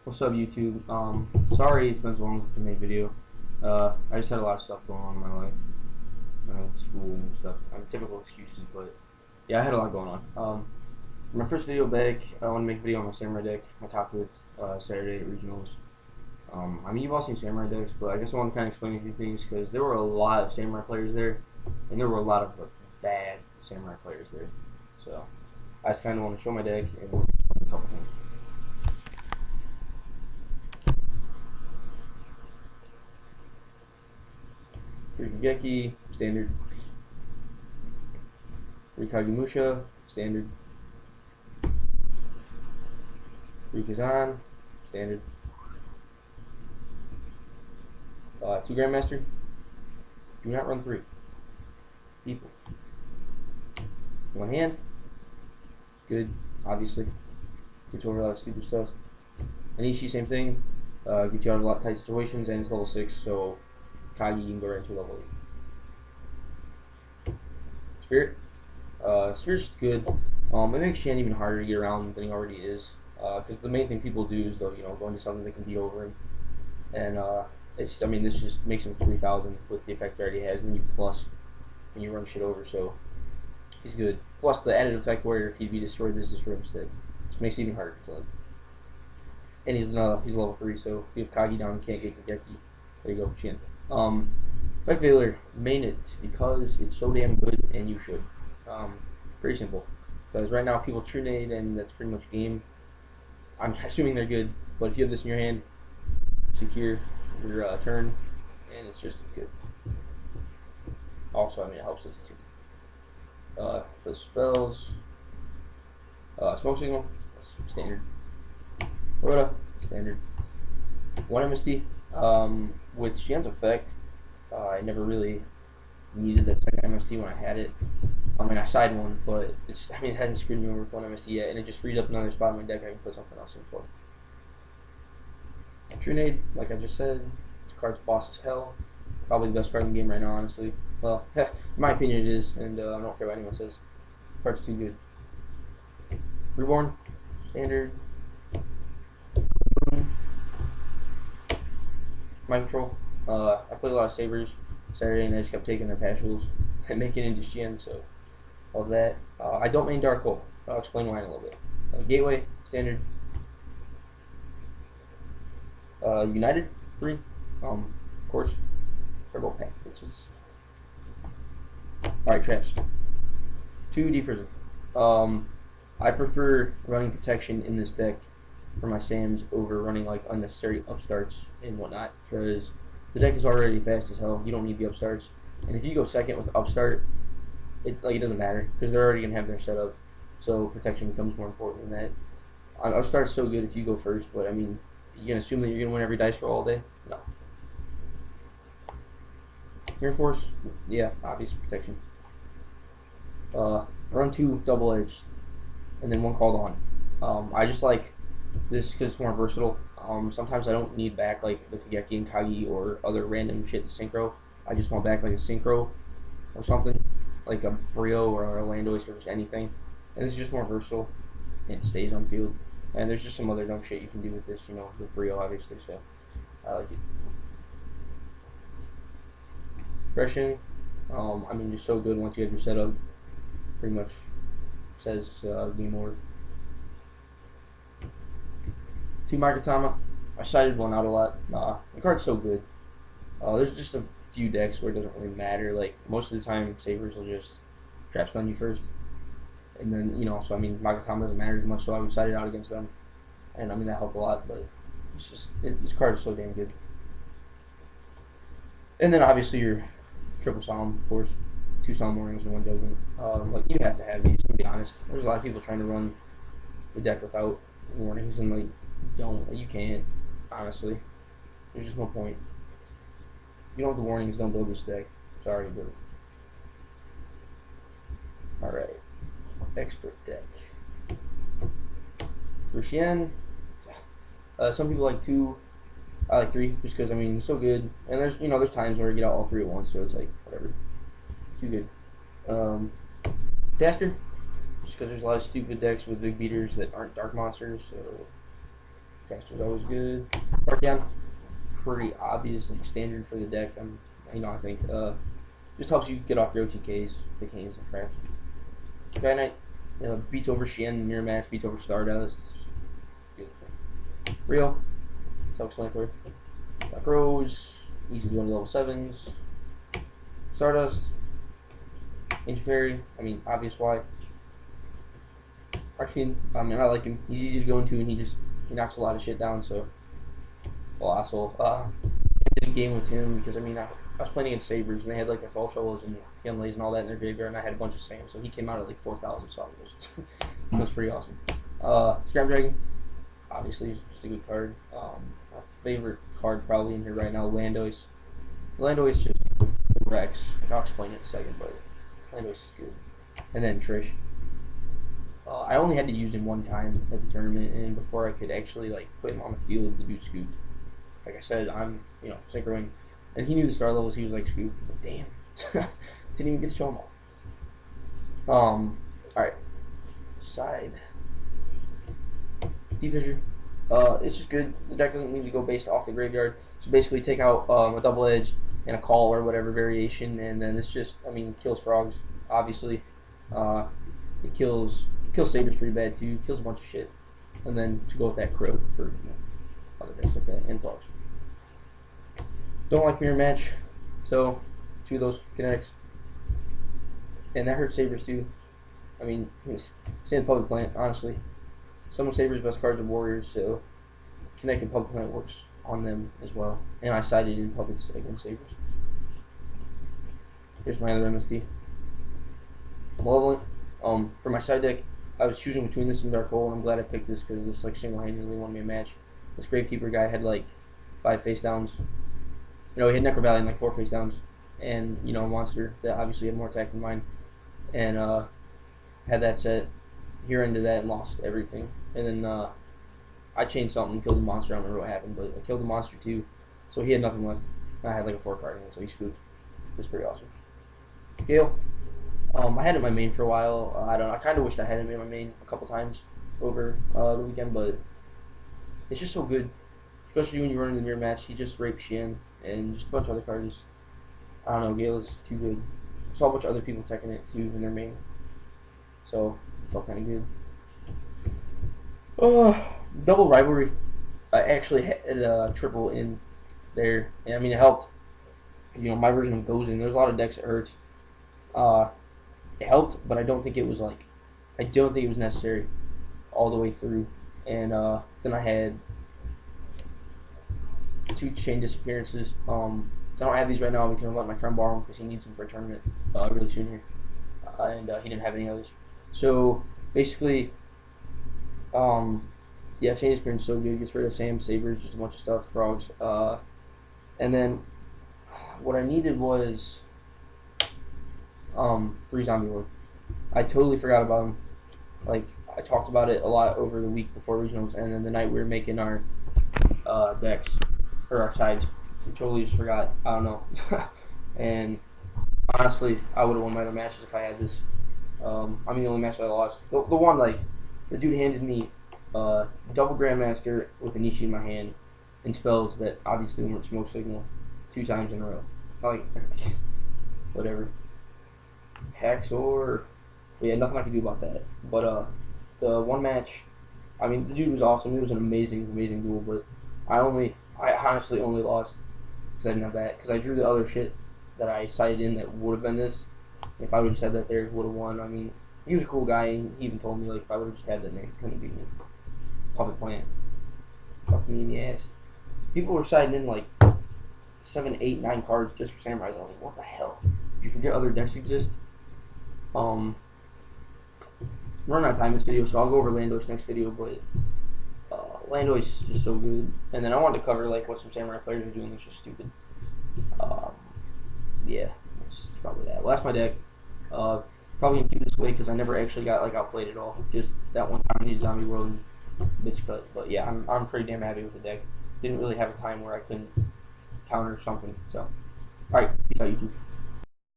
What's up, YouTube? Sorry it's been so long since I made a video. I just had a lot of stuff going on in my life, school and stuff. Typical excuses, but yeah, I had a lot going on. For my first video back, I want to make a video on my samurai deck. I talked with Saturday at regionals. You've all seen samurai decks, but I guess I want to kind of explain a few things because there were a lot of samurai players there, and there were a lot of bad samurai players there. So I just kind of want to show my deck and explain a couple things. Rikigeki, standard. Rikagimusha, standard. Rikazan, standard. 2 Grandmaster. Do not run 3. People. 1 hand. Good, obviously. Gets over a lot of stupid stuff. Anishi, same thing. Gets you out of a lot of tight situations, and it's level 6, so Kagi, you can go right into level 8. Spirit. Spirit's good. It makes Shan even harder to get around than he already is. Because the main thing people do is, go into something that can beat over him. And this just makes him 3,000 with the effect he already has, and then you plus when you run shit over, so he's good. Plus the added effect where if he'd be destroyed, this destroy instead. Just makes it even harder to kill him. And he's level 3, so if you have Kagi down, you can't get Kageki. There you go, Shin. Effect Veiler, main it because it's so damn good, and you should. Pretty simple. Because right now people True Nade, and that's pretty much game. I'm assuming they're good, but if you have this in your hand, secure your turn, and it's just good. Also, it helps us too. For the spells, Smoke Signal, standard. Rhoda, standard. 1 MST. With Shan's effect, I never really needed that second MST when I had it. I side one, but it hasn't screwed me over with 1 MST yet, and it just freed up another spot in my deck I can put something else in for. True Nade, like I just said, this card's boss as hell. Probably the best card in the game right now, honestly. Well, in my opinion it is, and I don't care what anyone says. The card's too good. Reborn, standard. Mind Control. I played a lot of Sabers Saturday, and I just kept taking their Pashuals and making it into Shin, so all that. I don't main Dark Hole. I'll explain why in a little bit. Gateway, standard. United, 3. Of course, Turbo Pack, which is... Alright, traps. 2 Deep Prison. I prefer running protection in this deck for my Sams over running like unnecessary upstarts and whatnot, because the deck is already fast as hell. You don't need the upstarts, and if you go second with upstart, it doesn't matter because they're already gonna have their setup. So protection becomes more important than that. Upstart's so good if you go first, but you can assume that you're gonna win every dice roll all day. No. Air Force, yeah, obvious protection. Run 2 double edged, and then 1 called on. I just like this because it's more versatile. Sometimes I don't need back like the Kageki and Kagi or other random shit to synchro. I just want back like a synchro or something, like a Brio or a Landois or just anything. And this is just more versatile, and it stays on field. And there's just some other dumb shit you can do with this, with Brio obviously, so I like it. Aggression, just so good once you have your setup. Pretty much says game over. 2 Magatama. I cited 1 out a lot. The card's so good. There's just a few decks where it doesn't really matter. Like most of the time, Sabers will just trap stun you first, and then Magatama doesn't matter as much, so I would cite it out against them, and that helped a lot. But it's just this card is so damn good. And then obviously your triple Solemn, of course, 2 Solemn Warnings and 1 Judgment. You have to have these. To be honest, there's a lot of people trying to run the deck without warnings, and you can't, honestly. There's just no point. You don't have the warnings, don't build this deck. Sorry, but alright. Extra deck. Ruxian. Some people like 2. I like 3 just because it's so good. And there's times where you get out all 3 at once, so it's like whatever. Too good. Tasker. Just because there's a lot of stupid decks with big beaters that aren't dark monsters, so Caster's always good. Archeon, pretty obvious like standard for the deck. I think just helps you get off your OTKs, Picanes, and traps. Guy Knight beats over Shen, mirror match, beats over Stardust. Good. Rio, self-explanatory. Black Rose, easy to go into level 7s. Stardust, Ancient Fairy, obvious why. Archfiend, I like him. He's easy to go into and he knocks a lot of shit down, so. Colossal. I did a game with him because, I was playing against Sabers and they had like their Fall Shovels and Genlays and all that in their graveyard, and I had a bunch of Sam, so he came out at like 4,000, so it was pretty awesome. Scrap Dragon, obviously, just a good card. My favorite card probably in here right now, Landois. Landois just Rex. I'll explain it in a second, but Landois is good. And then Trish. I only had to use him one time at the tournament, and before I could actually like put him on the field, the dude scooped. Like I said, I'm synchroing, and he knew the star levels. He was like scoop. But damn, didn't even get to show him all. All right, side. Defisher. It's just good. The deck doesn't need to go based off the graveyard. So basically, take out a double edged and a call or whatever variation, and then it's just kills frogs. Obviously, it kills sabers pretty bad too. Kills a bunch of shit, and then to go with that crow for other decks like that and frogs. Don't like mirror match, so 2 of those kinetics, and that hurts sabers too. Same public plant, honestly. Some of Saber's best cards are warriors, so Kinetic and Public Plant works on them as well. And I sided in puppets against Sabers. Here's my other MST. Malevolent. For my side deck, I was choosing between this and Dark Hole, and I'm glad I picked this because this like single-handedly won me a match. This Gravekeeper guy had like 5 face downs. He had Necro Valley and like 4 face downs, and a monster that obviously had more attack than mine, and had that set here into that and lost everything. And then I changed something and killed the monster. I don't remember what happened, but I killed the monster too, so he had nothing left. I had like a 4 card in it, so he scooped. It was pretty awesome. Gale. I had it in my main for a while. I don't know. I kind of wished I had it in my main a couple times over the weekend, but it's just so good, especially when you run in the mirror match. He just raped Shen and just a bunch of other cards. I don't know. Gale is too good. I saw a bunch of other people taking it too in their main, so it's all kind of good. Double rivalry. I actually had triple in there, and it helped. My version of goes in. There's a lot of decks that hurt. It helped, but I don't think it was necessary all the way through. And then I had 2 chain disappearances. I don't have these right now because I'm letting my friend borrow them because he needs them for a tournament really soon here, and he didn't have any others. So basically, yeah, chain disappearance is so good. Gets rid of Sam, Sabers, just a bunch of stuff, frogs. And then what I needed was 3 zombie world. I totally forgot about them. Like, I talked about it a lot over the week before regionals, and then the night we were making our decks or our sides, I totally just forgot. I don't know. And honestly, I would have won my other matches if I had this. The only match I lost, the one the dude handed me double Grandmaster with a Nishi in my hand and spells that obviously weren't Smoke Signal 2 times in a row. Like, whatever. Haxor. Yeah, nothing I could do about that. But the one match, the dude was awesome. It was an amazing, amazing duel. But I honestly only lost because I didn't have that. Because I drew the other shit that I sided in that would have been this. If I would have just had that there, would have won. He was a cool guy. And he even told me like if I would have just had that there, he couldn't beat me. Public plant. Fuck me in the ass. People were siding in like 7, 8, 9 cards just for Samurais. I was like, what the hell? Did you forget other decks exist? We're running out of time in this video, so I'll go over Landois next video, but Landois is just so good. And then I wanted to cover like what some Samurai players are doing that's just stupid. Yeah, that's probably that. Well, that's my deck. Probably gonna keep this way because I never actually got like outplayed at all. Just that one time I needed Zombie World and bitch cut. But yeah, I'm pretty damn happy with the deck. Didn't really have a time where I couldn't counter something. So, all right, peace out, YouTube.